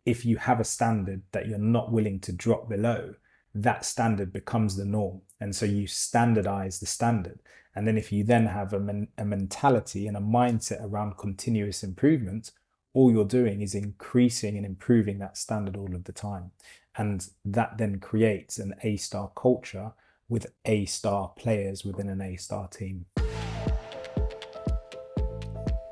if you have a standard that you're not willing to drop below, that standard becomes the norm. And so you standardize the standard. And then if you then have a mentality and a mindset around continuous improvement, all you're doing is increasing and improving that standard all of the time. And that then creates an A-star culture with A-star players within an A-star team.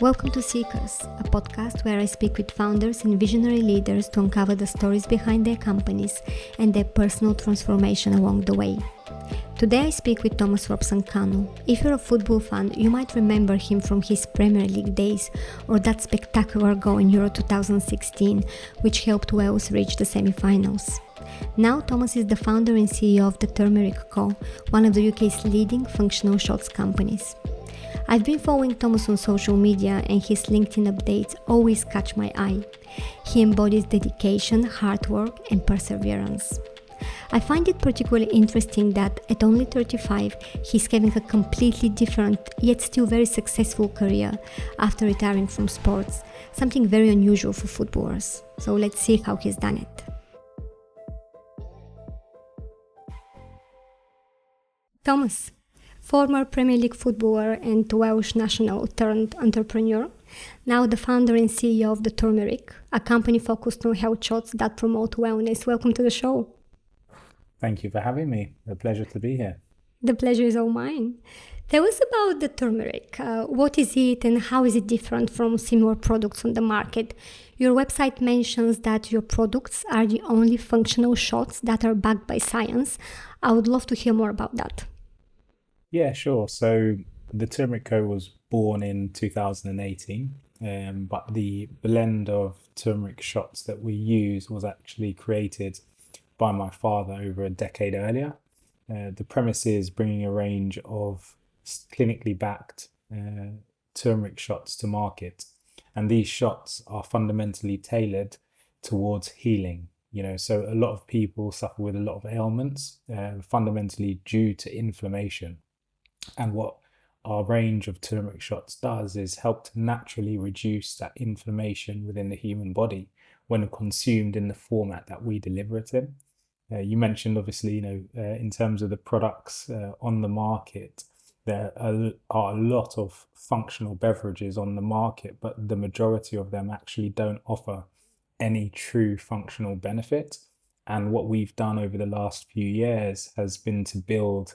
Welcome to Seekers, a podcast where I speak with founders and visionary leaders to uncover the stories behind their companies and their personal transformation along the way. Today I speak with Thomas Robson-Kanu. If you're a football fan, you might remember him from his Premier League days or that spectacular goal in Euro 2016, which helped Wales reach the semi-finals. Now Thomas is the founder and CEO of the Turmeric Co, one of the UK's leading functional shots companies. I've been following Thomas on social media and his LinkedIn updates always catch my eye. He embodies dedication, hard work and perseverance. I find it particularly interesting that at only 35, he's having a completely different yet still very successful career after retiring from sports, something very unusual for footballers. So let's see how he's done it. Thomas, former Premier League footballer and Welsh national turned entrepreneur, now the founder and CEO of the Turmeric, a company focused on health shots that promote wellness. Welcome to the show. Thank you for having me. A pleasure to be here. The pleasure is all mine. Tell us about the Turmeric. What is it and how is it different from similar products on the market? Your website mentions that your products are the only functional shots that are backed by science. I would love to hear more about that. Yeah, sure. So the Turmeric Co was born in 2018, but the blend of turmeric shots that we use was actually created by my father over a decade earlier. The premise is bringing a range of clinically backed turmeric shots to market. And these shots are fundamentally tailored towards healing. So a lot of people suffer with a lot of ailments, fundamentally due to inflammation. And what our range of turmeric shots does is help to naturally reduce that inflammation within the human body when consumed in the format that we deliver it in. You mentioned, obviously, in terms of the products on the market, there are a lot of functional beverages on the market, but the majority of them actually don't offer any true functional benefit. And what we've done over the last few years has been to build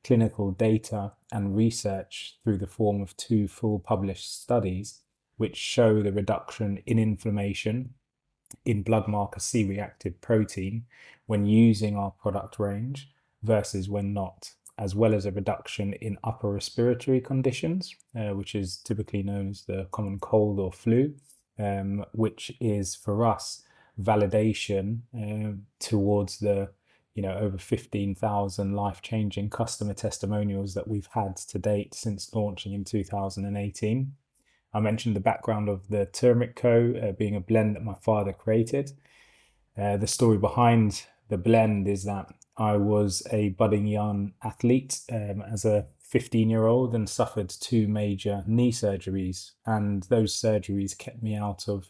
clinical data and research through the form of 2 full published studies, which show the reduction in inflammation in blood marker C-reactive protein when using our product range versus when not, as well as a reduction in upper respiratory conditions, which is typically known as the common cold or flu, which is for us validation towards the over 15,000 life-changing customer testimonials that we've had to date since launching in 2018. I mentioned the background of the Turmeric Co being a blend that my father created. The story behind the blend is that I was a budding young athlete as a 15-year-old and suffered 2 major knee surgeries. And those surgeries kept me out of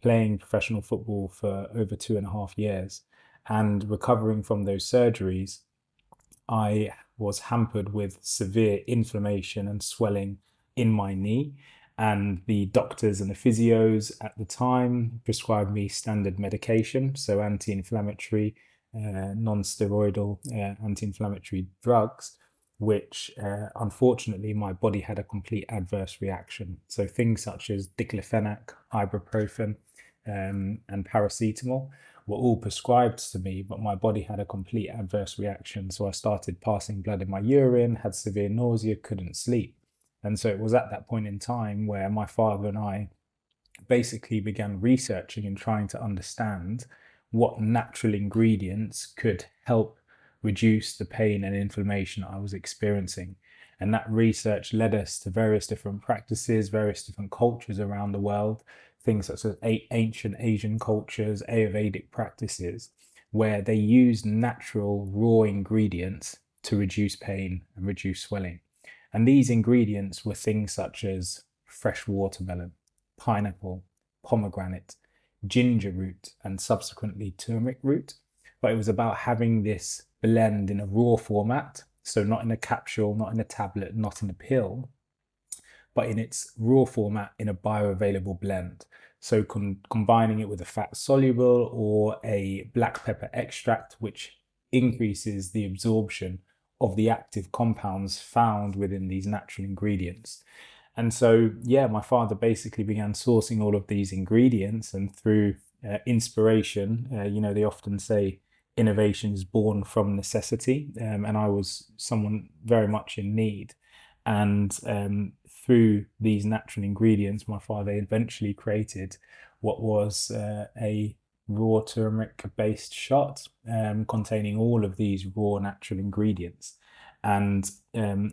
playing professional football for over 2.5 years. And recovering from those surgeries, I was hampered with severe inflammation and swelling in my knee. And the doctors and the physios at the time prescribed me standard medication, so anti-inflammatory, non-steroidal anti-inflammatory drugs, which unfortunately my body had a complete adverse reaction. So things such as diclofenac, ibuprofen, and paracetamol were all prescribed to me, but my body had a complete adverse reaction. So I started passing blood in my urine, had severe nausea, couldn't sleep. And so it was at that point in time where my father and I basically began researching and trying to understand what natural ingredients could help reduce the pain and inflammation I was experiencing. And that research led us to various different practices, various different cultures around the world, things such as ancient Asian cultures, Ayurvedic practices, where they use natural raw ingredients to reduce pain and reduce swelling. And these ingredients were things such as fresh watermelon, pineapple, pomegranate, ginger root and subsequently turmeric root. But it was about having this blend in a raw format, so not in a capsule, not in a tablet, not in a pill, but in its raw format in a bioavailable blend. So combining it with a fat soluble or a black pepper extract, which increases the absorption of the active compounds found within these natural ingredients. And so, yeah, my father basically began sourcing all of these ingredients, and through inspiration, they often say innovation is born from necessity, and I was someone very much in need. And through these natural ingredients, my father eventually created what was a raw turmeric based shot containing all of these raw natural ingredients. And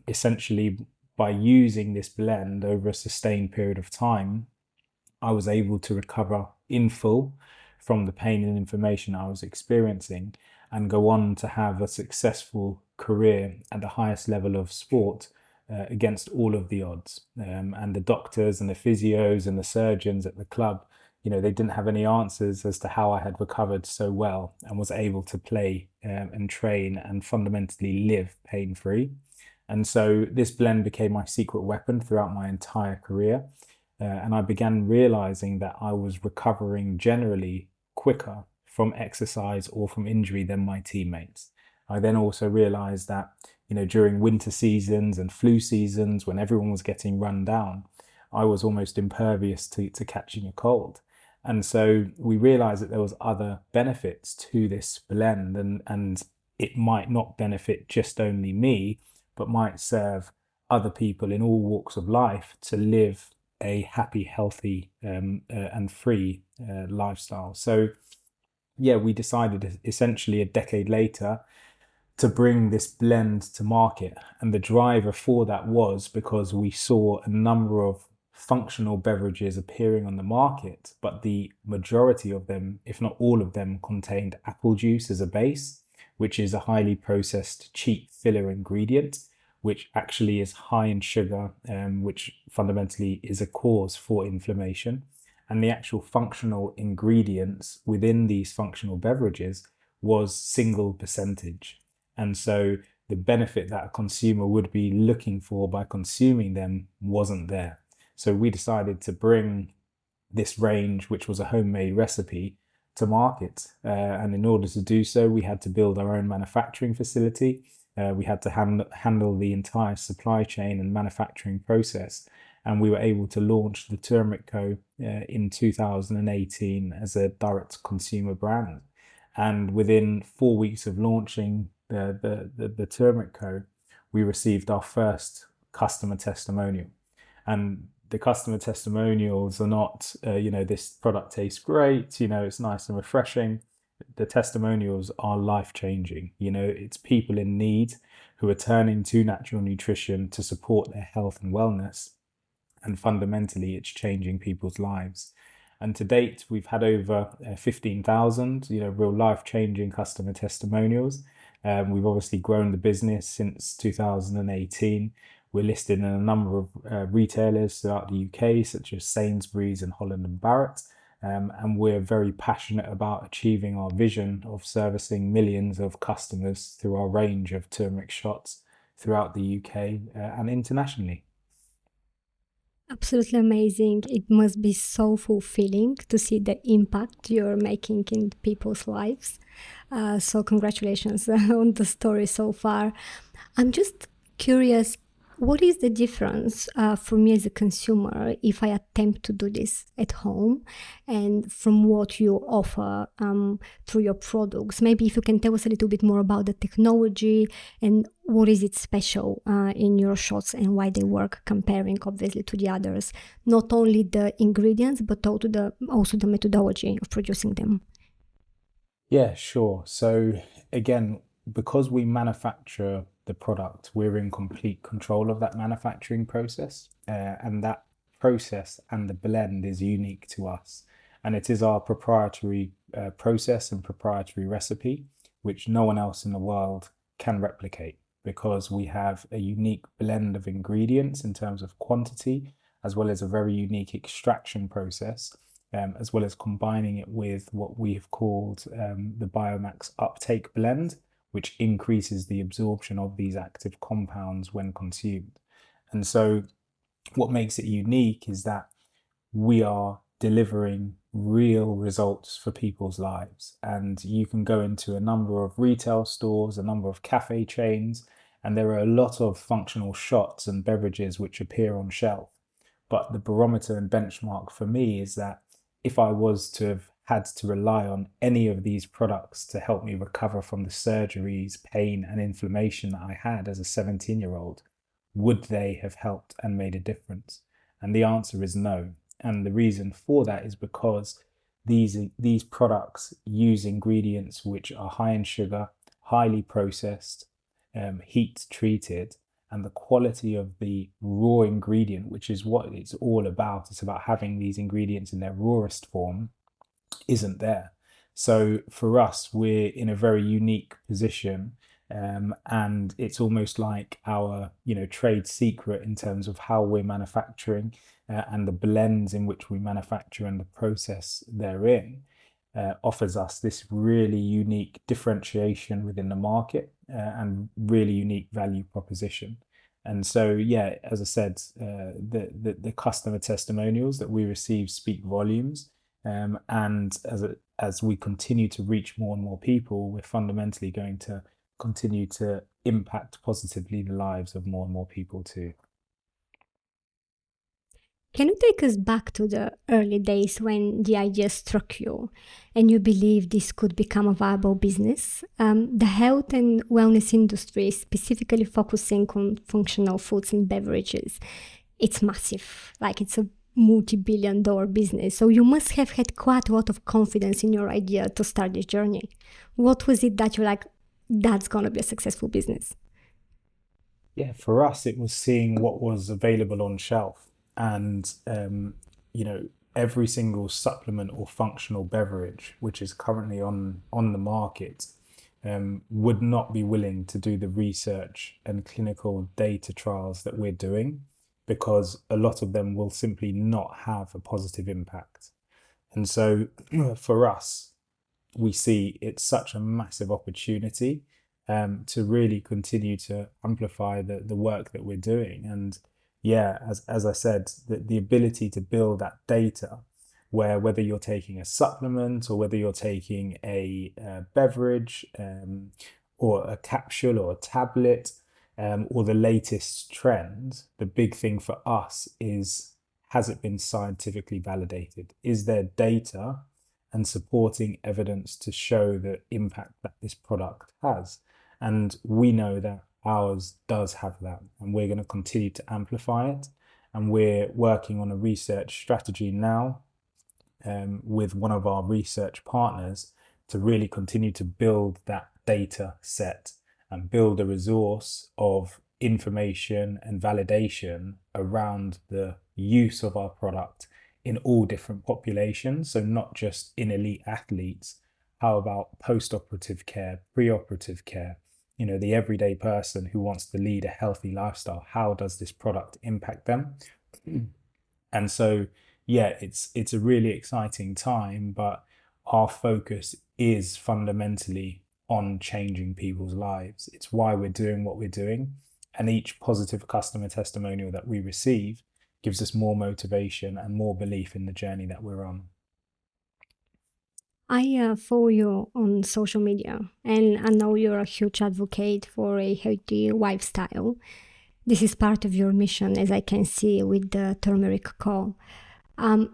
essentially, by using this blend over a sustained period of time, I was able to recover in full from the pain and inflammation I was experiencing and go on to have a successful career at the highest level of sport against all of the odds. And the doctors and the physios and the surgeons at the club, they didn't have any answers as to how I had recovered so well and was able to play and train and fundamentally live pain-free. And so this blend became my secret weapon throughout my entire career. And I began realizing that I was recovering generally quicker from exercise or from injury than my teammates. I then also realized that, during winter seasons and flu seasons, when everyone was getting run down, I was almost impervious to catching a cold. And so we realized that there was other benefits to this blend, and it might not benefit just only me, but might serve other people in all walks of life to live a happy, healthy, and free lifestyle. So, yeah, we decided essentially a decade later to bring this blend to market. And the driver for that was because we saw a number of functional beverages appearing on the market, but the majority of them, if not all of them, contained apple juice as a base, which is a highly processed, cheap filler ingredient, which actually is high in sugar, which fundamentally is a cause for inflammation. And the actual functional ingredients within these functional beverages was single percentage. And so the benefit that a consumer would be looking for by consuming them wasn't there. So we decided to bring this range, which was a homemade recipe, to market. And in order to do so, we had to build our own manufacturing facility. We had to handle the entire supply chain and manufacturing process. And we were able to launch the Turmeric Co in 2018 as a direct consumer brand. And within 4 weeks of launching the Turmeric Co, we received our first customer testimonial. And the customer testimonials are not, this product tastes great, it's nice and refreshing. The testimonials are life-changing. It's people in need who are turning to natural nutrition to support their health and wellness. And fundamentally, it's changing people's lives. And to date, we've had over 15,000, real life-changing customer testimonials. We've obviously grown the business since 2018. We're listed in a number of retailers throughout the UK, such as Sainsbury's and Holland and Barrett. And we're very passionate about achieving our vision of servicing millions of customers through our range of turmeric shots throughout the UK and internationally. Absolutely amazing. It must be so fulfilling to see the impact you're making in people's lives. So congratulations on the story so far. I'm just curious, what is the difference for me as a consumer if I attempt to do this at home and from what you offer through your products? Maybe if you can tell us a little bit more about the technology and what is it special in your shots and why they work, comparing obviously to the others, not only the ingredients, but also the methodology of producing them. Yeah, sure. So again, because we manufacture the product, we're in complete control of that manufacturing process. And that process and the blend is unique to us. And it is our proprietary process and proprietary recipe, which no one else in the world can replicate, because we have a unique blend of ingredients in terms of quantity, as well as a very unique extraction process as well as combining it with what we have called the Biomax Uptake Blend, which increases the absorption of these active compounds when consumed. And so what makes it unique is that we are delivering real results for people's lives. And you can go into a number of retail stores, a number of cafe chains, and there are a lot of functional shots and beverages which appear on shelf. But the barometer and benchmark for me is that if I was to have had to rely on any of these products to help me recover from the surgeries, pain, and inflammation that I had as a 17-year-old, would they have helped and made a difference? And the answer is no. And the reason for that is because these products use ingredients which are high in sugar, highly processed, heat treated, and the quality of the raw ingredient, which is what it's all about, it's about having these ingredients in their rawest form, isn't there. So for us, we're in a very unique position, and it's almost like our trade secret in terms of how we're manufacturing, and the blends in which we manufacture and the process therein offers us this really unique differentiation within the market, and really unique value proposition. And so, yeah, as I said, the customer testimonials that we receive speak volumes. And as we continue to reach more and more people, we're fundamentally going to continue to impact positively the lives of more and more people too. Can you take us back to the early days when the idea struck you and you believed this could become a viable business? The health and wellness industry, specifically focusing on functional foods and beverages, it's massive. Like, it's a multi-billion-dollar business. So you must have had quite a lot of confidence in your idea to start this journey. What was it that you're like, that's going to be a successful business? Yeah, for us, it was seeing what was available on shelf. And, every single supplement or functional beverage which is currently on the market would not be willing to do the research and clinical data trials that we're doing, because a lot of them will simply not have a positive impact. And so for us, we see it's such a massive opportunity to really continue to amplify the work that we're doing. And yeah, as I said, the ability to build that data where whether you're taking a supplement or whether you're taking a beverage or a capsule or a tablet or the latest trend, the big thing for us is, has it been scientifically validated? Is there data and supporting evidence to show the impact that this product has? And we know that ours does have that, and we're going to continue to amplify it. And we're working on a research strategy now with one of our research partners to really continue to build that data set and build a resource of information and validation around the use of our product in all different populations. So not just in elite athletes. How about post-operative care, pre-operative care? The everyday person who wants to lead a healthy lifestyle, how does this product impact them? And so, yeah, it's a really exciting time, but our focus is fundamentally on changing people's lives. It's why we're doing what we're doing. And each positive customer testimonial that we receive gives us more motivation and more belief in the journey that we're on. I follow you on social media, and I know you're a huge advocate for a healthy lifestyle. This is part of your mission, as I can see with the Turmeric Co. I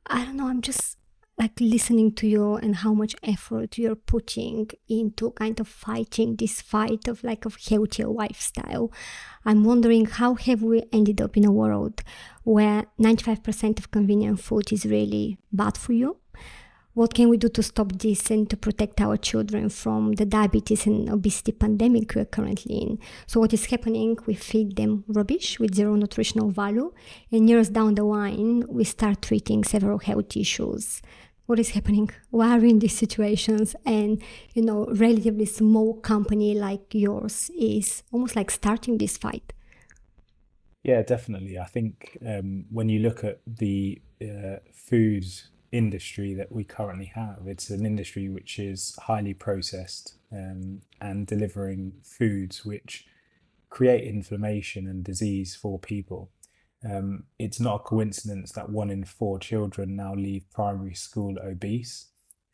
don't know, I'm just like listening to you and how much effort you're putting into kind of fighting this fight of like a healthier lifestyle. I'm wondering, how have we ended up in a world where 95% of convenient food is really bad for you? What can we do to stop this and to protect our children from the diabetes and obesity pandemic we're currently in? So what is happening? We feed them rubbish with zero nutritional value, and years down the line, we start treating several health issues. What is happening? Why are we in these situations? And, relatively small company like yours is almost like starting this fight. Yeah, definitely. I think when you look at the food industry that we currently have. It's an industry which is highly processed, and delivering foods which create inflammation and disease for people. It's not a coincidence that 1 in 4 children now leave primary school obese.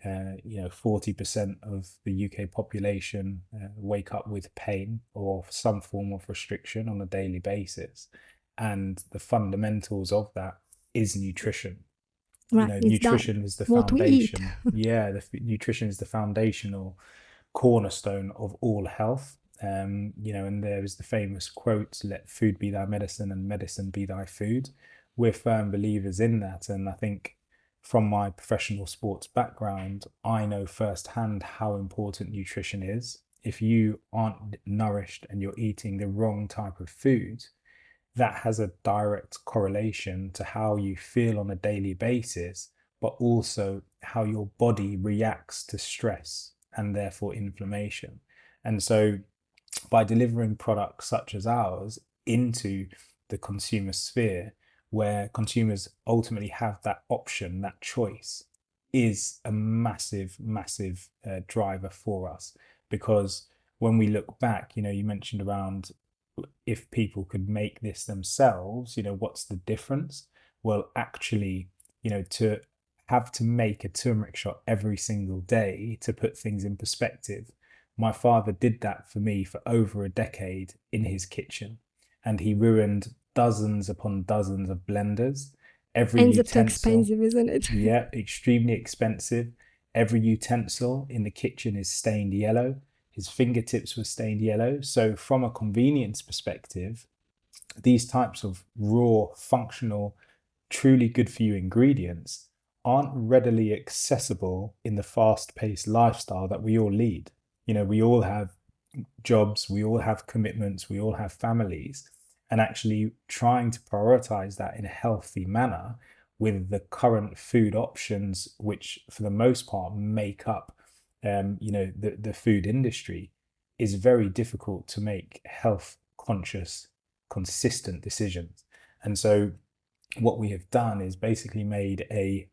40% of the UK population wake up with pain or some form of restriction on a daily basis. And the fundamentals of that is nutrition. Right, it's Nutrition is the what we eat. foundation. Yeah, nutrition is the foundational cornerstone of all health. And there is the famous quote, "Let food be thy medicine and medicine be thy food." We're firm believers in that. And I think from my professional sports background, I know firsthand how important nutrition is. If you aren't nourished and you're eating the wrong type of food, that has a direct correlation to how you feel on a daily basis, but also how your body reacts to stress and therefore inflammation. And so by delivering products such as ours into the consumer sphere, where consumers ultimately have that option, that choice, is a massive, massive driver for us. Because when we look back, you mentioned around if people could make this themselves, what's the difference? Well, actually, to have to make a turmeric shot every single day, to put things in perspective, my father did that for me for over a decade in his kitchen, and he ruined dozens upon dozens of blenders. Every Ends up too utensil, expensive, isn't it? yeah, extremely expensive. Every utensil in the kitchen is stained yellow. His fingertips were stained yellow. So from a convenience perspective, these types of raw, functional, truly good for you ingredients aren't readily accessible in the fast-paced lifestyle that we all lead. We all have jobs, we all have commitments, we all have families, and actually trying to prioritize that in a healthy manner with the current food options, which for the most part make up the food industry, is very difficult to make health conscious, consistent decisions. And so what we have done is basically made a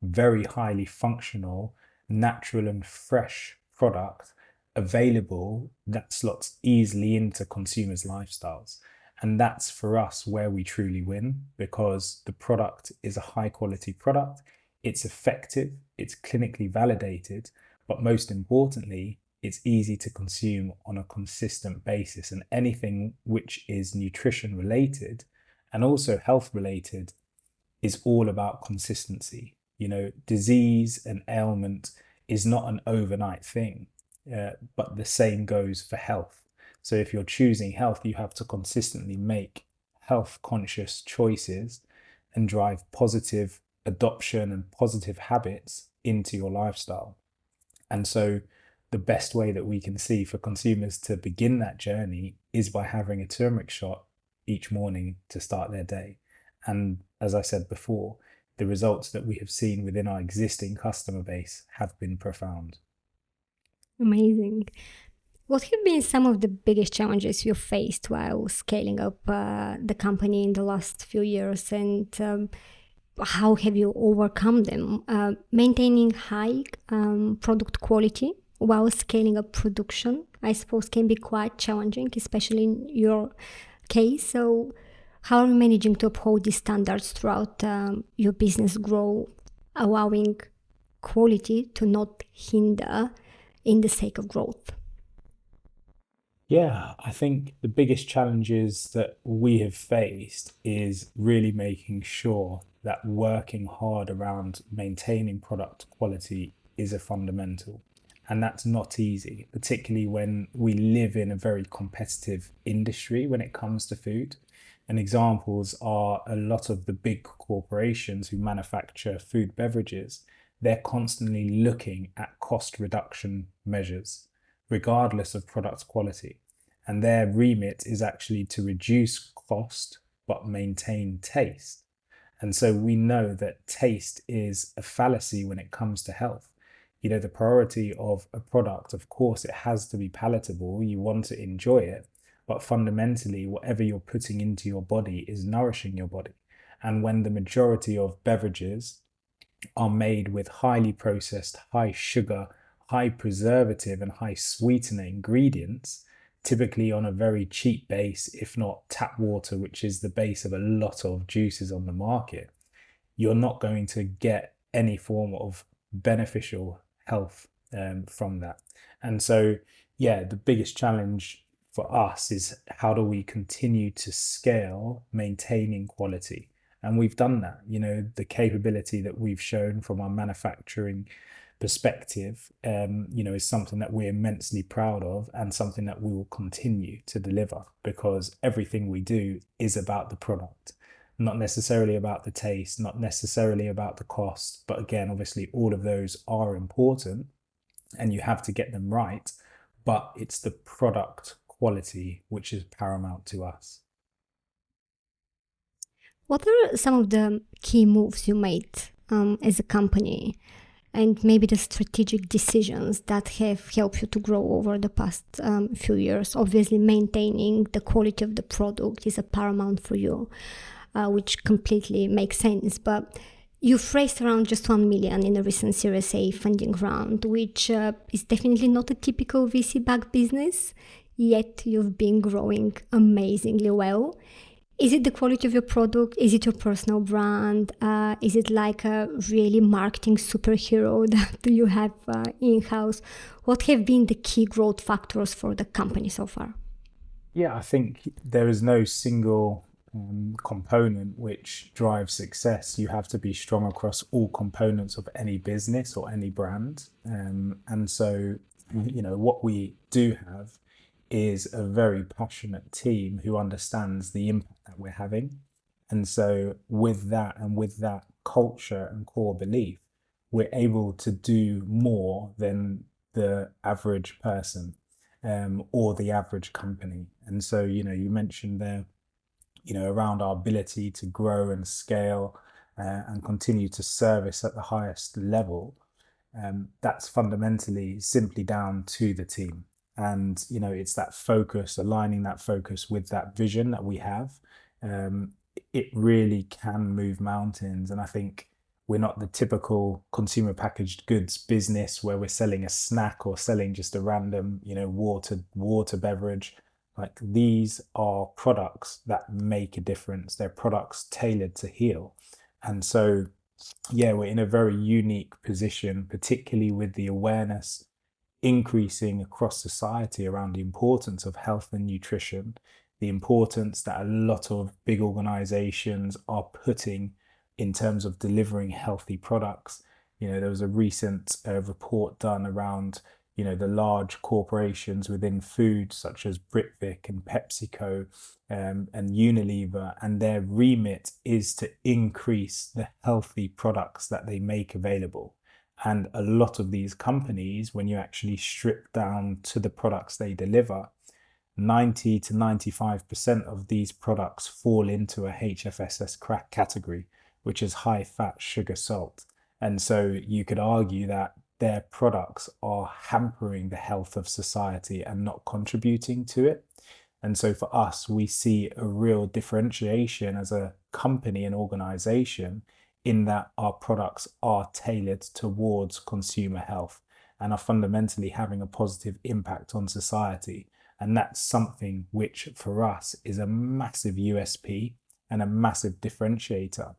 very highly functional, natural and fresh product available that slots easily into consumers' lifestyles. And that's for us where we truly win, because the product is a high quality product, it's effective, it's clinically validated, but most importantly, it's easy to consume on a consistent basis. And anything which is nutrition related and also health related is all about consistency. Disease and ailment is not an overnight thing, but the same goes for health. So if you're choosing health, you have to consistently make health conscious choices and drive positive adoption and positive habits into your lifestyle. And so the best way that we can see for consumers to begin that journey is by having a turmeric shot each morning to start their day. And as I said before, the results that we have seen within our existing customer base have been profound. Amazing. What have been some of the biggest challenges you faced while scaling up the company in the last few years, and how have you overcome them? Maintaining high product quality while scaling up production, I suppose, can be quite challenging, especially in your case. So how are you managing to uphold these standards throughout your business growth, allowing quality to not hinder in the sake of growth? Yeah, I think the biggest challenges that we have faced is really making sure that working hard around maintaining product quality is a fundamental. And that's not easy, particularly when we live in a very competitive industry when it comes to food. And examples are a lot of the big corporations who manufacture food beverages. They're constantly looking at cost reduction measures, regardless of product quality. And their remit is actually to reduce cost, but maintain taste. And so we know that taste is a fallacy when it comes to health. The priority of a product, of course, it has to be palatable. You want to enjoy it, but fundamentally, whatever you're putting into your body is nourishing your body. And when the majority of beverages are made with highly processed, high sugar, high preservative, and high sweetener ingredients, typically on a very cheap base, if not tap water, which is the base of a lot of juices on the market, you're not going to get any form of beneficial health from that. And so, yeah, the biggest challenge for us is how do we continue to scale maintaining quality? And we've done that. The capability that we've shown from our manufacturing perspective, is something that we're immensely proud of and something that we will continue to deliver, because everything we do is about the product, not necessarily about the taste, not necessarily about the cost. But again, obviously, all of those are important and you have to get them right. But it's the product quality which is paramount to us. What are some of the key moves you made as a company, and maybe the strategic decisions that have helped you to grow over the past few years? Obviously, maintaining the quality of the product is a paramount for you, which completely makes sense. But you've raised around just 1 million in a recent Series A funding round, which is definitely not a typical VC-backed business, yet you've been growing amazingly well. Is it the quality of your product? Is it your personal brand? Is it like a really marketing superhero that you have in-house? What have been the key growth factors for the company so far? Yeah, I think there is no single component which drives success. You have to be strong across all components of any business or any brand. And so, what we do have is a very passionate team who understands the impact that we're having. And so with that and with that culture and core belief, we're able to do more than the average person or the average company. And so, you mentioned there, around our ability to grow and scale and continue to service at the highest level. That's fundamentally simply down to the team. And, it's that focus, aligning that focus with that vision that we have. It really can move mountains. And I think we're not the typical consumer packaged goods business where we're selling a snack or selling just a random, water beverage. Like, these are products that make a difference. They're products tailored to heal. And so, yeah, we're in a very unique position, particularly with the awareness increasing across society around the importance of health and nutrition, the importance that a lot of big organizations are putting in terms of delivering healthy products. There was a recent report done around, the large corporations within food, such as Britvic and PepsiCo and Unilever, and their remit is to increase the healthy products that they make available. And a lot of these companies, when you actually strip down to the products they deliver, 90 to 95% of these products fall into a HFSS category, which is high fat, sugar, salt. And so you could argue that their products are hampering the health of society and not contributing to it. And so for us, we see a real differentiation as a company and organization in that our products are tailored towards consumer health and are fundamentally having a positive impact on society. And that's something which for us is a massive USP and a massive differentiator.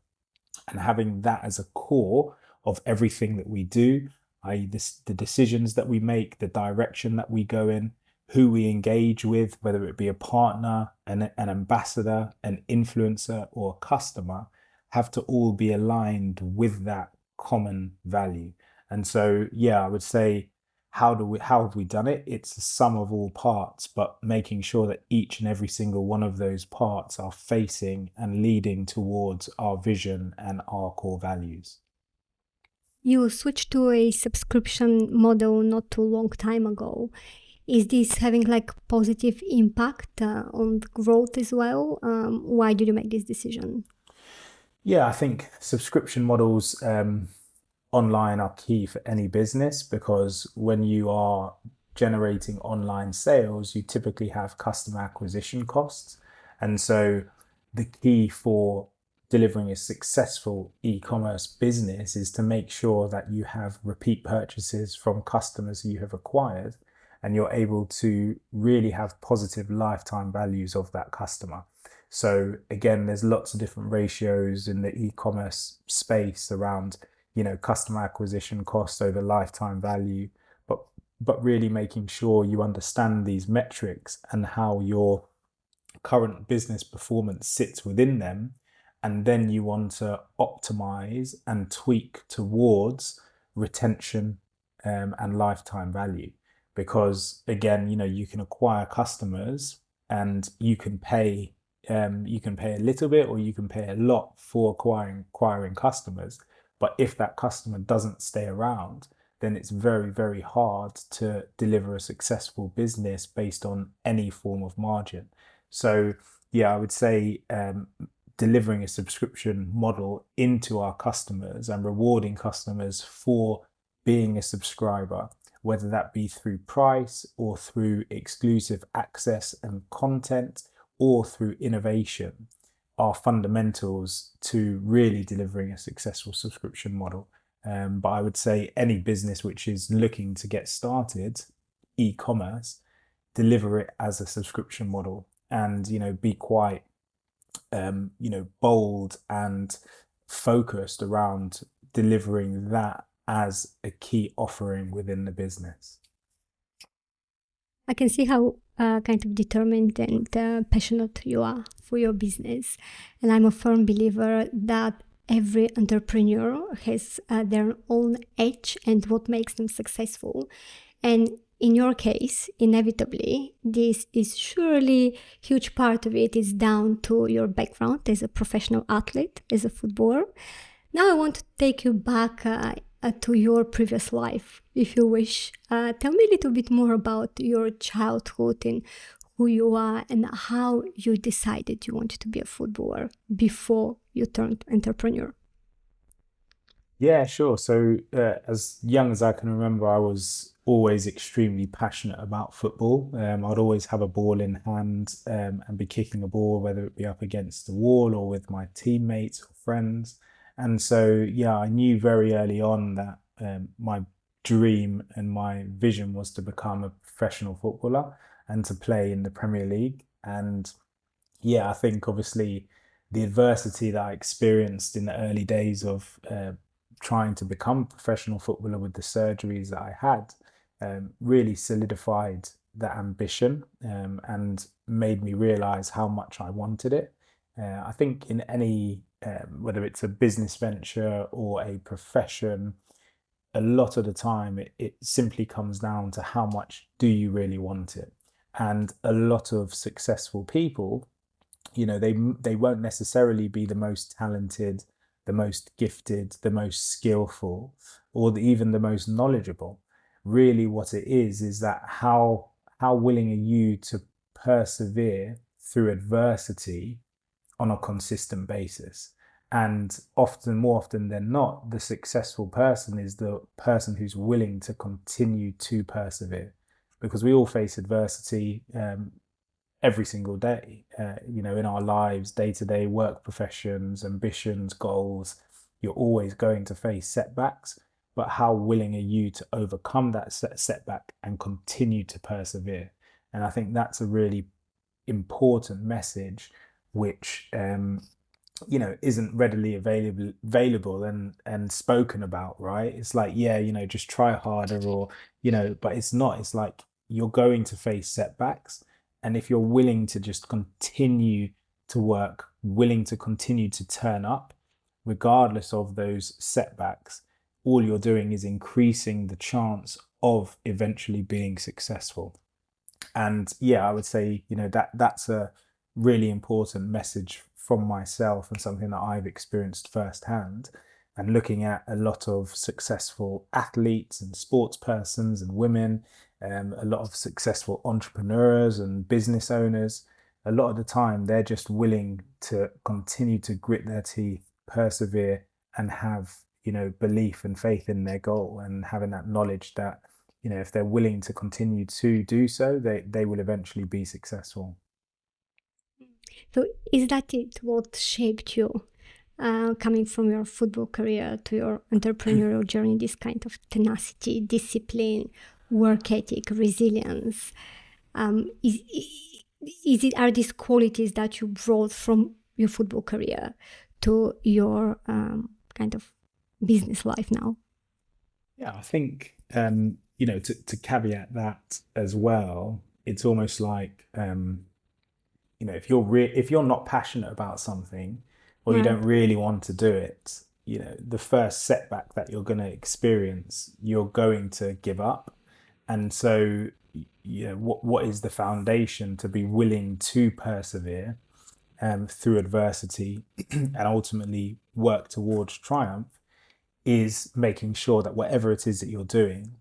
And having that as a core of everything that we do, i.e. the decisions that we make, the direction that we go in, who we engage with, whether it be a partner, an ambassador, an influencer, or a customer, have to all be aligned with that common value. And so, yeah, I would say, how have we done it? It's the sum of all parts, but making sure that each and every single one of those parts are facing and leading towards our vision and our core values. You switched to a subscription model not too long time ago. Is this having like positive impact on growth as well? Why did you make this decision? Yeah, I think subscription models online are key for any business, because when you are generating online sales, you typically have customer acquisition costs. And so the key for delivering a successful e-commerce business is to make sure that you have repeat purchases from customers you have acquired, and you're able to really have positive lifetime values of that customer. So again, there's lots of different ratios in the e-commerce space around, customer acquisition cost over lifetime value, but really making sure you understand these metrics and how your current business performance sits within them, and then you want to optimize and tweak towards retention and lifetime value. Because again, you can acquire customers and you can pay a little bit or you can pay a lot for acquiring customers. But if that customer doesn't stay around, then it's very, very hard to deliver a successful business based on any form of margin. So yeah, I would say delivering a subscription model into our customers and rewarding customers for being a subscriber, whether that be through price or through exclusive access and content or through innovation, are fundamentals to really delivering a successful subscription model. But I would say any business which is looking to get started, e-commerce, deliver it as a subscription model, and be quite bold and focused around delivering that as a key offering within the business. I can see how kind of determined and passionate you are for your business. And I'm a firm believer that every entrepreneur has their own edge and what makes them successful. And in your case, inevitably, this is surely a huge part of it is down to your background as a professional athlete, as a footballer. Now I want to take you back to your previous life, if you wish. Tell me a little bit more about your childhood and who you are and how you decided you wanted to be a footballer before you turned entrepreneur. Yeah, sure. So as young as I can remember, I was always extremely passionate about football. I'd always have a ball in hand and be kicking a ball, whether it be up against the wall or with my teammates or friends. And so, yeah, I knew very early on that my dream and my vision was to become a professional footballer and to play in the Premier League. And yeah, I think obviously the adversity that I experienced in the early days of trying to become a professional footballer with the surgeries that I had really solidified that ambition and made me realize how much I wanted it. I think in any, whether it's a business venture or a profession, a lot of the time it simply comes down to how much do you really want it. And a lot of successful people, they won't necessarily be the most talented, the most gifted, the most skillful, or even the most knowledgeable. Really what it is that how willing are you to persevere through adversity on a consistent basis. And more often than not, the successful person is the person who's willing to continue to persevere, because we all face adversity every single day, in our lives, day-to-day work, professions, ambitions, goals. You're always going to face setbacks, but how willing are you to overcome that setback and continue to persevere? And I think that's a really important message, which isn't readily available and spoken about, right? It's like, yeah, just try harder, or but it's not. It's like you're going to face setbacks, and if you're willing to just continue to work, willing to continue to turn up regardless of those setbacks, all you're doing is increasing the chance of eventually being successful. And yeah, I would say, that's a really important message from myself and something that I've experienced firsthand. And looking at a lot of successful athletes and sports persons and women, a lot of successful entrepreneurs and business owners, a lot of the time they're just willing to continue to grit their teeth, persevere, and have, belief and faith in their goal, and having that knowledge that, if they're willing to continue to do so, they will eventually be successful. So is that it what shaped you coming from your football career to your entrepreneurial journey, this kind of tenacity, discipline, work ethic, resilience, are these qualities that you brought from your football career to your kind of business life now? Yeah, I think, to caveat that as well, it's almost like, if you're not passionate about something, or you don't really want to do it, the first setback that you're going to experience, you're going to give up. And so, what is the foundation to be willing to persevere through adversity and ultimately work towards triumph, is making sure that whatever it is that you're doing,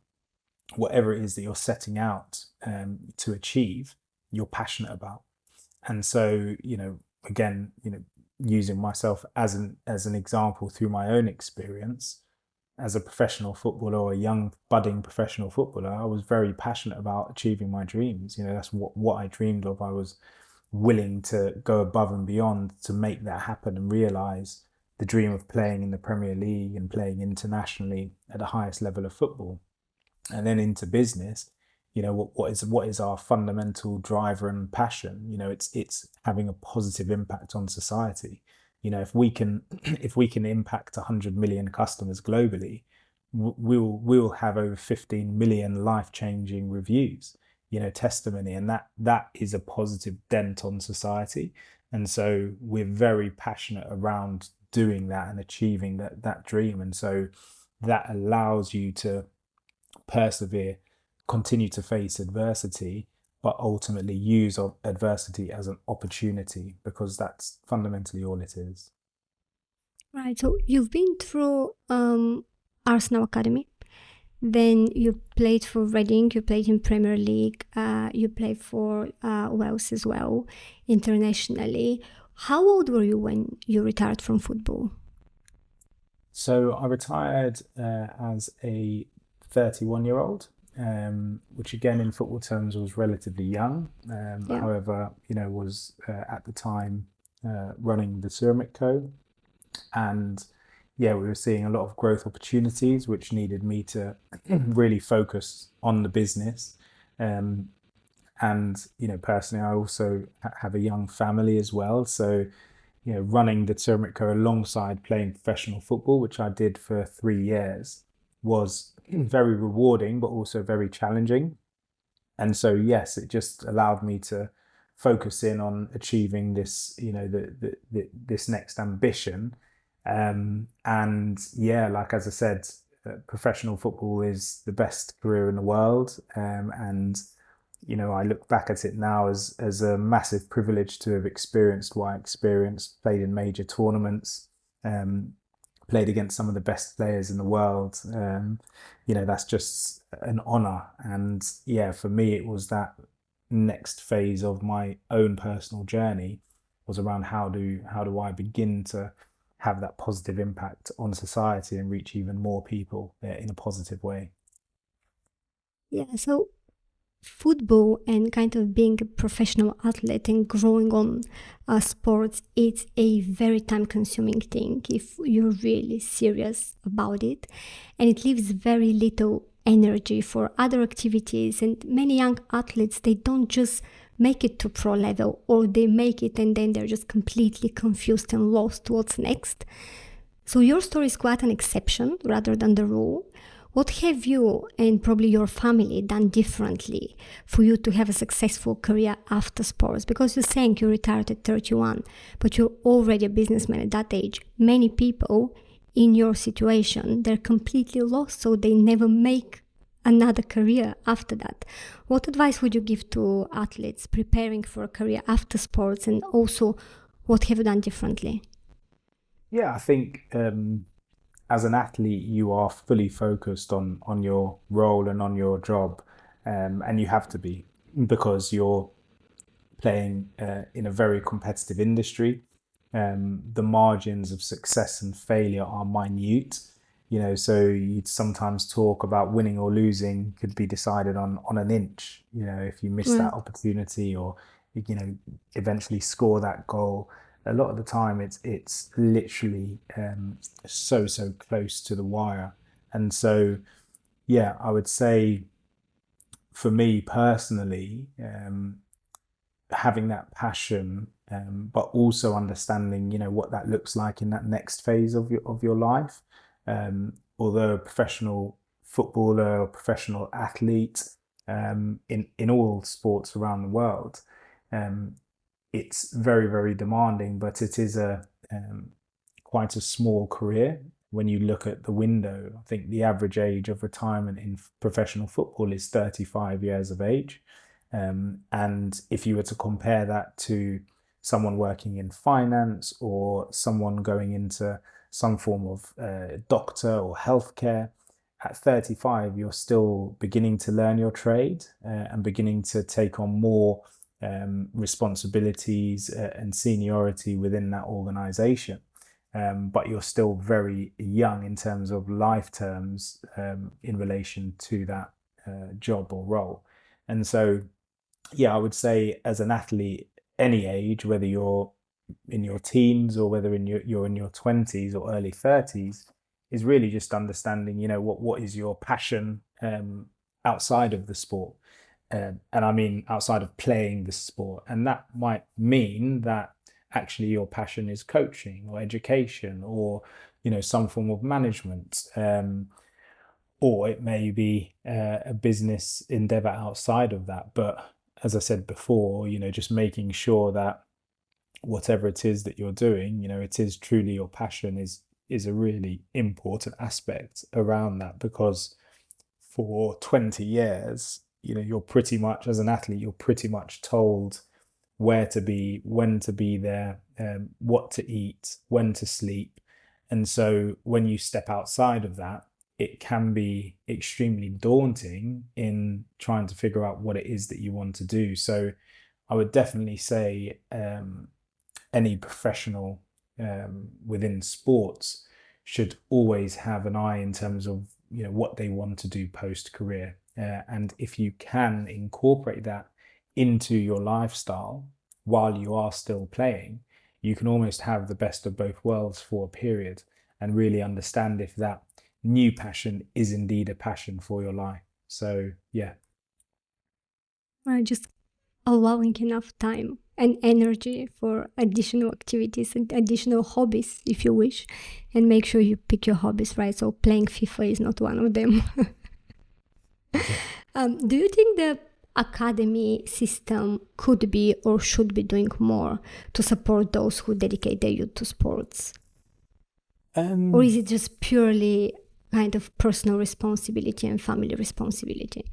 whatever it is that you're setting out to achieve, you're passionate about. And so, again, using myself as an example through my own experience as a professional footballer, or a young budding professional footballer, I was very passionate about achieving my dreams. That's what I dreamed of. I was willing to go above and beyond to make that happen, and realize the dream of playing in the Premier League and playing internationally at the highest level of football. And then into business, what is our fundamental driver and passion? It's having a positive impact on society. If we can impact 100 million customers globally, we'll have over 15 million life-changing reviews, testimony, and that is a positive dent on society. And so we're very passionate around doing that and achieving that dream. And so that allows you to persevere, continue to face adversity, but ultimately use adversity as an opportunity, because that's fundamentally all it is. Right. So you've been through Arsenal Academy, then you played for Reading, you played in Premier League, you played for Wales as well, internationally. How old were you when you retired from football? So I retired as a 31-year-old. Which again in football terms was relatively young. However, was at the time running the Turmeric Co, and we were seeing a lot of growth opportunities which needed me to really focus on the business. And personally, I also have a young family as well, so running the Turmeric Co alongside playing professional football, which I did for 3 years, was very rewarding, but also very challenging. And so, yes, it just allowed me to focus in on achieving this, this next ambition. Like, as I said, professional football is the best career in the world. And I look back at it now as a massive privilege to have experienced what I experienced, played in major tournaments, played against some of the best players in the world. That's just an honor. And for me, it was that next phase of my own personal journey was around how do I begin to have that positive impact on society and reach even more people in a positive way. Yeah, so football and kind of being a professional athlete and growing on sports, it's a very time-consuming thing if you're really serious about it, and it leaves very little energy for other activities. And many young athletes, they don't just make it to pro level, or they make it and then they're just completely confused and lost what's next. So your story is quite an exception rather than the rule. What have you and probably your family done differently for you to have a successful career after sports? Because you're saying you retired at 31, but you're already a businessman at that age. Many people in your situation, they're completely lost, so they never make another career after that. What advice would you give to athletes preparing for a career after sports, and also what have you done differently? Yeah, I think as an athlete, you are fully focused on your role and on your job, and you have to be, because you're playing in a very competitive industry. The margins of success and failure are minute, so you'd sometimes talk about winning or losing could be decided on an inch. If you miss that opportunity, or eventually score that goal, a lot of the time it's literally so close to the wire. And so yeah, I would say for me personally, having that passion, but also understanding, what that looks like in that next phase of your life. Although a professional footballer or professional athlete, in all sports around the world, um, it's very demanding, but it is a quite a small career. When you look at the window, I think the average age of retirement in professional football is 35 years of age. And if you were to compare that to someone working in finance or someone going into some form of doctor or healthcare, at 35, you're still beginning to learn your trade and beginning to take on more responsibilities and seniority within that organization. But you're still very young in terms of life terms in relation to that job or role. And so, yeah, I would say as an athlete, any age, whether you're in your teens or whether you're in your 20s or early 30s, is really just understanding, what is your passion outside of the sport. And I mean outside of playing the sport. And that might mean that actually your passion is coaching or education or, some form of management. Or it may be a business endeavor outside of that. But as I said before, just making sure that whatever it is that you're doing, it is truly your passion is a really important aspect around that, because for 20 years, you're pretty much, as an athlete, you're pretty much told where to be, when to be there, what to eat, when to sleep. And so when you step outside of that, it can be extremely daunting in trying to figure out what it is that you want to do. So I would definitely say any professional within sports should always have an eye in terms of what they want to do post career, and if you can incorporate that into your lifestyle while you are still playing, you can almost have the best of both worlds for a period and really understand if that new passion is indeed a passion for your life. So yeah. Just allowing enough time and energy for additional activities and additional hobbies if you wish, and make sure you pick your hobbies right. So playing FIFA is not one of them. Do you think the academy system could be or should be doing more to support those who dedicate their youth to sports? Or is it just purely kind of personal responsibility and family responsibility?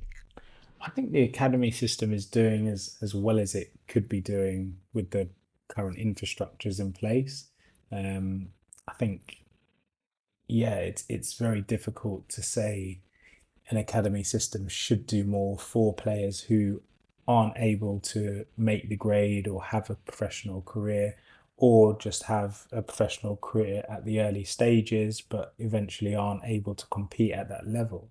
I think the academy system is doing as well as it could be doing with the current infrastructures in place. I think, yeah, it's very difficult to say an academy system should do more for players who aren't able to make the grade or have a professional career, or just have a professional career at the early stages, but eventually aren't able to compete at that level.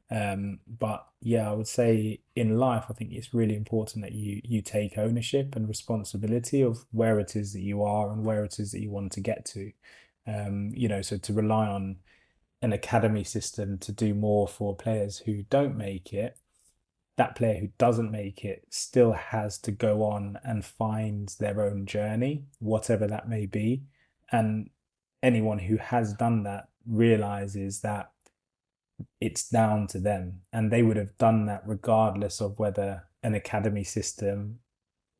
But yeah, I would say in life, I think it's really important that you take ownership and responsibility of where it is that you are and where it is that you want to get to. So to rely on an academy system to do more for players who don't make it, that player who doesn't make it still has to go on and find their own journey, whatever that may be. And anyone who has done that realizes that it's down to them, and they would have done that regardless of whether an academy system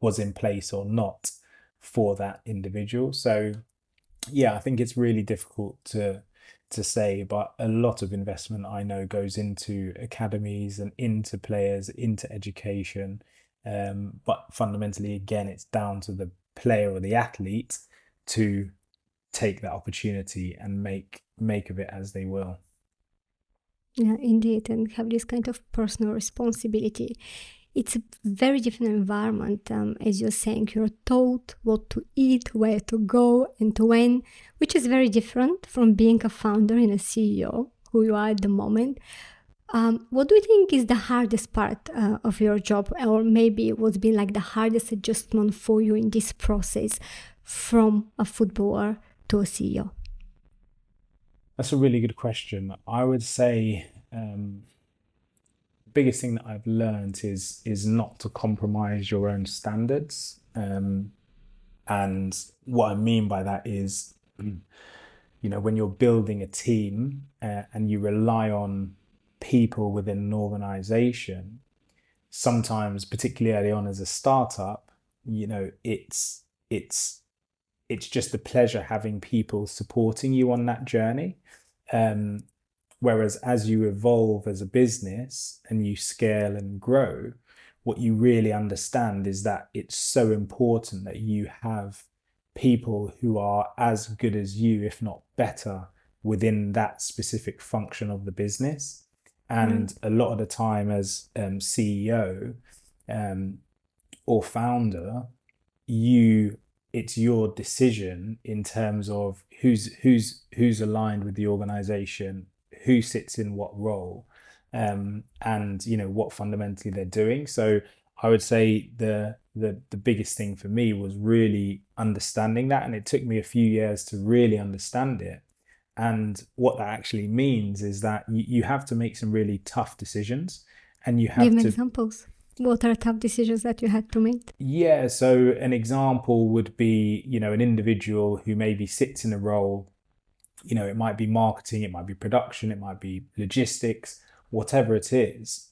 was in place or not for that individual. So yeah, I think it's really difficult to say, but a lot of investment I know goes into academies and into players, into education. But fundamentally, again, it's down to the player or the athlete to take that opportunity and make of it as they will. Yeah, indeed, and have this kind of personal responsibility. It's a very different environment. As you're saying, you're told what to eat, where to go, and when, which is very different from being a founder and a CEO, who you are at the moment. What do you think is the hardest part of your job, or maybe what's been like the hardest adjustment for you in this process from a footballer to a CEO? That's a really good question. I would say biggest thing that I've learned is not to compromise your own standards. And what I mean by that is, when you're building a team and you rely on people within an organization, sometimes, particularly early on as a startup, it's just a pleasure having people supporting you on that journey. Whereas as you evolve as a business and you scale and grow, what you really understand is that it's so important that you have people who are as good as you, if not better, within that specific function of the business. And a lot of the time as CEO or founder, it's your decision in terms of who's aligned with the organization, who sits in what role, and what fundamentally they're doing. So I would say the biggest thing for me was really understanding that, and it took me a few years to really understand it. And what that actually means is that you have to make some really tough decisions, and you have Give me to examples. What are tough decisions that you had to make? Yeah, so an example would be, an individual who maybe sits in a role, it might be marketing, it might be production, it might be logistics, whatever it is,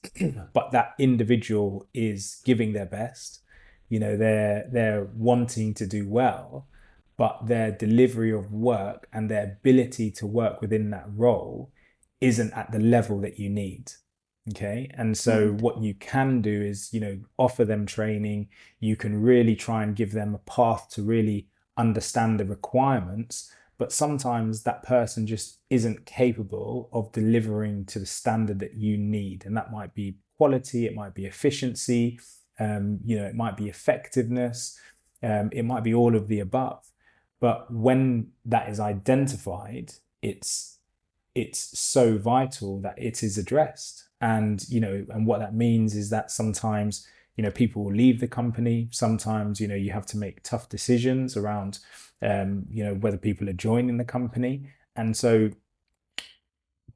but that individual is giving their best, they're wanting to do well, but their delivery of work and their ability to work within that role isn't at the level that you need. Okay. And so what you can do is, offer them training. You can really try and give them a path to really understand the requirements. But sometimes that person just isn't capable of delivering to the standard that you need. And that might be quality, it might be efficiency, it might be effectiveness, it might be all of the above. But when that is identified, it's so vital that it is addressed. And, and what that means is that sometimes, people will leave the company. Sometimes, you have to make tough decisions around, whether people are joining the company. And so,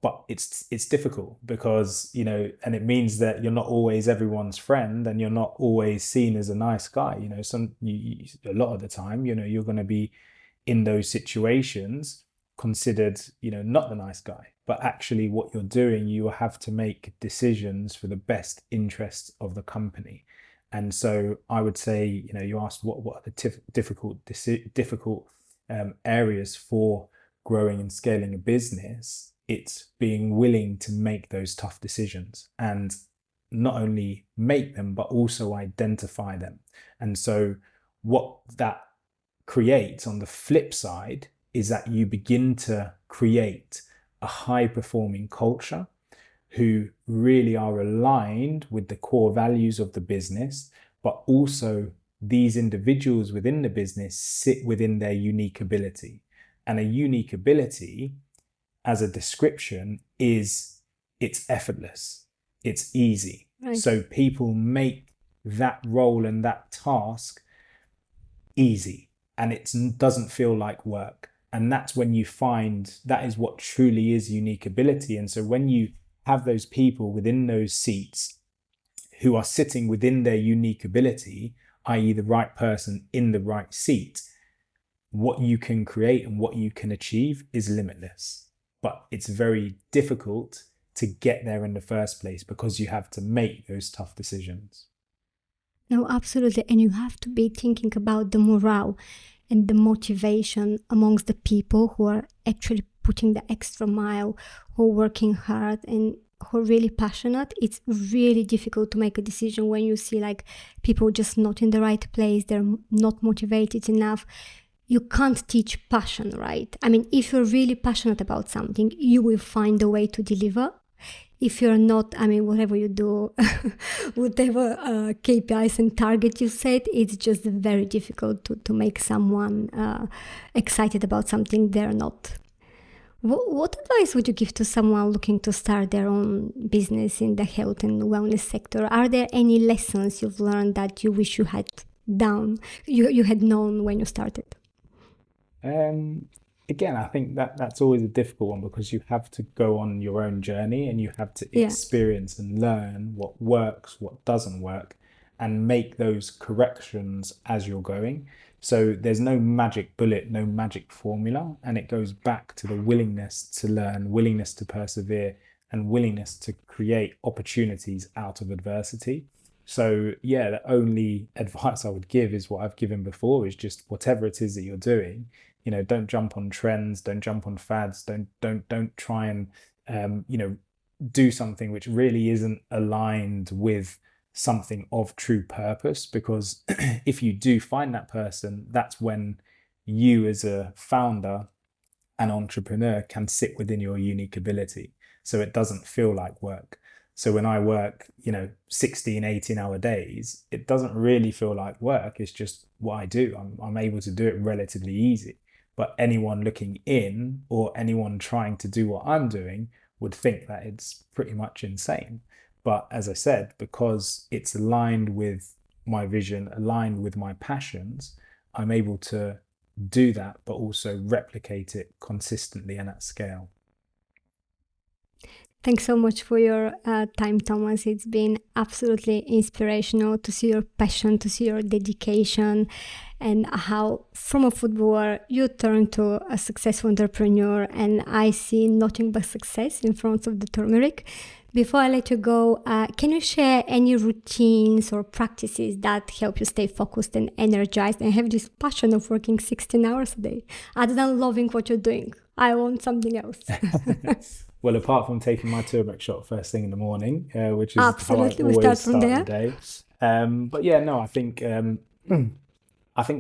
but it's difficult because, and it means that you're not always everyone's friend and you're not always seen as a nice guy. A lot of the time, you're going to be in those situations considered, not the nice guy, but actually what you're doing, you have to make decisions for the best interests of the company. And so I would say, you asked what are the difficult areas for growing and scaling a business. It's being willing to make those tough decisions and not only make them, but also identify them. And so what that creates on the flip side is that you begin to create a high-performing culture who really are aligned with the core values of the business, but also these individuals within the business sit within their unique ability. And a unique ability, as a description, is it's effortless, it's easy. Right. So people make that role and that task easy, and it doesn't feel like work. And that's when you find that is what truly is unique ability. And so when you have those people within those seats who are sitting within their unique ability, i.e. the right person in the right seat, what you can create and what you can achieve is limitless. But it's very difficult to get there in the first place because you have to make those tough decisions. No, absolutely. And you have to be thinking about the morale and the motivation amongst the people who are actually putting the extra mile, who are working hard and who are really passionate. It's really difficult to make a decision when you see like people just not in the right place, they're not motivated enough. You can't teach passion, right? I mean, if you're really passionate about something, you will find a way to deliver. If you're not, I mean, whatever you do, whatever KPIs and targets you set, it's just very difficult to make someone excited about something they're not. What advice would you give to someone looking to start their own business in the health and wellness sector? Are there any lessons you've learned that you wish you had done, you had known when you started? Um, Again, I think that that's always a difficult one because you have to go on your own journey and you have to Yeah. experience and learn what works, what doesn't work, and make those corrections as you're going. So there's no magic bullet, no magic formula, and it goes back to the willingness to learn, willingness to persevere, and willingness to create opportunities out of adversity. So yeah, the only advice I would give is what I've given before, is just whatever it is that you're doing, don't jump on trends, don't jump on fads, don't try and do something which really isn't aligned with something of true purpose, because if you do find that person, that's when you as a founder, an entrepreneur, can sit within your unique ability, so it doesn't feel like work. So when I work 16, 18-hour days, it doesn't really feel like work. It's just what I do. I'm able to do it relatively easy. But anyone looking in, or anyone trying to do what I'm doing, would think that it's pretty much insane. But as I said, because it's aligned with my vision, aligned with my passions, I'm able to do that, but also replicate it consistently and at scale. Thanks so much for your time, Thomas. It's been absolutely inspirational to see your passion, to see your dedication, and how from a footballer you turned to a successful entrepreneur. And I see nothing but success in front of the Turmeric. Before I let you go, can you share any routines or practices that help you stay focused and energized and have this passion of working 16 hours a day? Other than loving what you're doing, I want something else. Well, apart from taking my turmeric shot first thing in the morning, which is Absolutely, how I we start always from start there. the day. But yeah, no, I think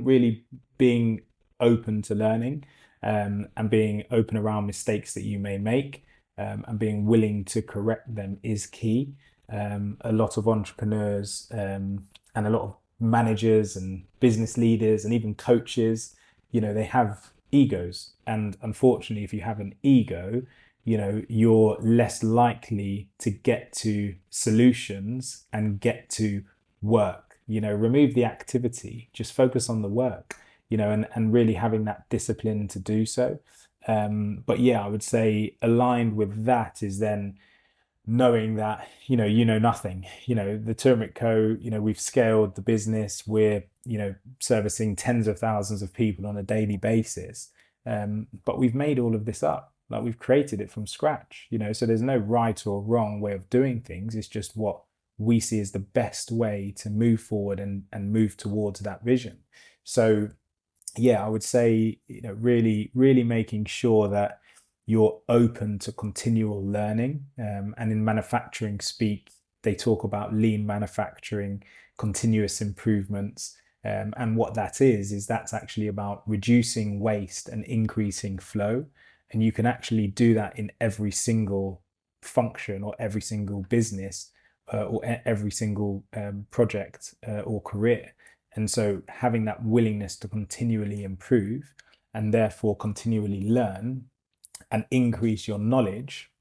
really being open to learning, and being open around mistakes that you may make, and being willing to correct them is key. A lot of entrepreneurs, and a lot of managers and business leaders and even coaches, they have egos. And unfortunately, if you have an ego, you're less likely to get to solutions and get to work. Remove the activity, just focus on the work, and really having that discipline to do so. But yeah, I would say aligned with that is then knowing that nothing. The Turmeric Co, we've scaled the business. We're servicing tens of thousands of people on a daily basis, but we've made all of this up. Like, we've created it from scratch. So there's no right or wrong way of doing things. It's just what we see as the best way to move forward and move towards that vision. So yeah, I would say, really making sure that you're open to continual learning. And in manufacturing speak, they talk about lean manufacturing, continuous improvements. And what that is that's actually about reducing waste and increasing flow. And you can actually do that in every single function or every single business, or every single project, or career. And so having that willingness to continually improve and therefore continually learn and increase your knowledge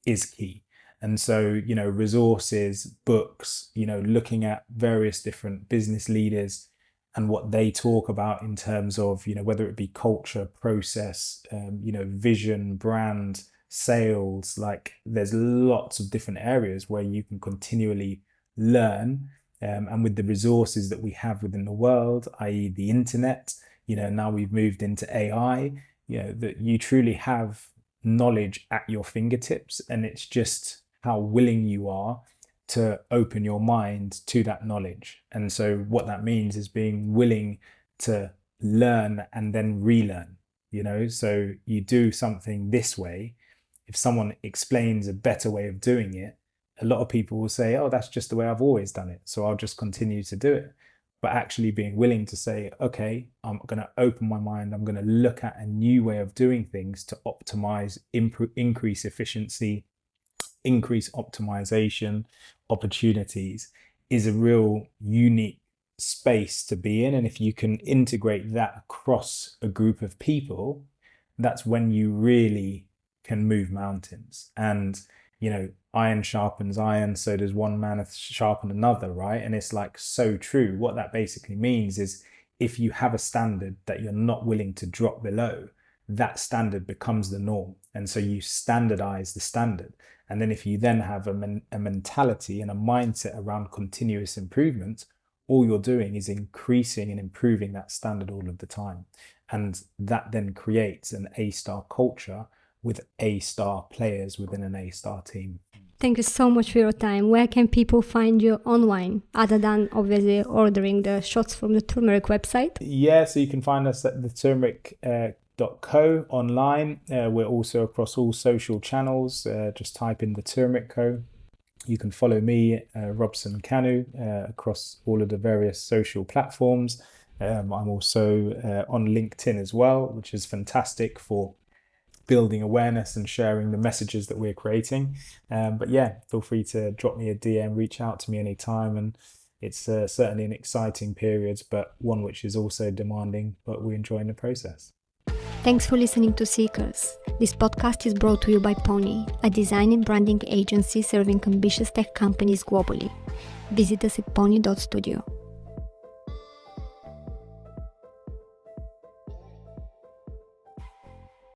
is key. And so, resources, books, looking at various different business leaders and what they talk about in terms of, whether it be culture, process, vision, brand, sales. Like, there's lots of different areas where you can continually learn. And with the resources that we have within the world, i.e. the internet, now we've moved into AI, that you truly have knowledge at your fingertips, and it's just how willing you are to open your mind to that knowledge. And so what that means is being willing to learn and then relearn. So you do something this way, if someone explains a better way of doing it, a lot of people will say, oh, that's just the way I've always done it, so I'll just continue to do it. But actually being willing to say, okay, I'm going to open my mind, I'm going to look at a new way of doing things to optimize, increase efficiency, increase optimization opportunities, is a real unique space to be in. And if you can integrate that across a group of people, that's when you really can move mountains. And iron sharpens iron, so does one man sharpen another, right? And it's like so true. What that basically means is if you have a standard that you're not willing to drop below, that standard becomes the norm. And so you standardize the standard. And then if you then have a mentality and a mindset around continuous improvement, all you're doing is increasing and improving that standard all of the time. And that then creates an A-star culture with A-star players within an A-star team. Thank you so much for your time. Where can people find you online, other than obviously ordering the shots from the Turmeric website? Yeah, so you can find us at the Turmeric Co online. We're also across all social channels. Just type in the Turmeric Co. You can follow me, Robson-Kanu, across all of the various social platforms. I'm also on LinkedIn as well, which is fantastic for building awareness and sharing the messages that we're creating. But yeah, feel free to drop me a DM, reach out to me anytime. And it's certainly an exciting period, but one which is also demanding, but we're enjoying the process. Thanks for listening to Seekers. This podcast is brought to you by Pony, a design and branding agency serving ambitious tech companies globally. Visit us at pony.studio.